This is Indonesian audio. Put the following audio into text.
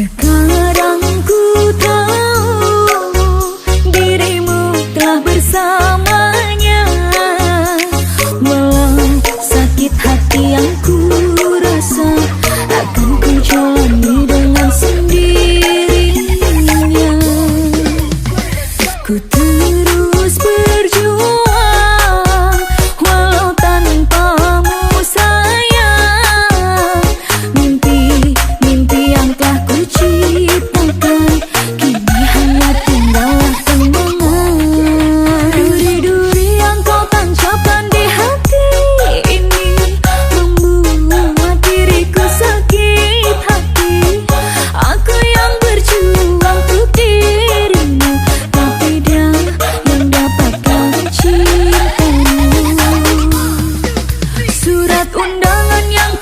Sekarang ku tahu dirimu telah bersamanya. Walau sakit hati yang ku rasa, akan ku jalani dengan sendirinya. Ku terus berjuang walau tanpamu sayang. Mimpi-mimpi yang telah ku ciptakan kini hanya tinggallah kenangan. Duri-duri yang kau tancapkan di hati ini membuat diriku sakit hati. Aku yang berjuang untuk dirimu, tapi dia yang dapatkan cintamu. Surat undangan yang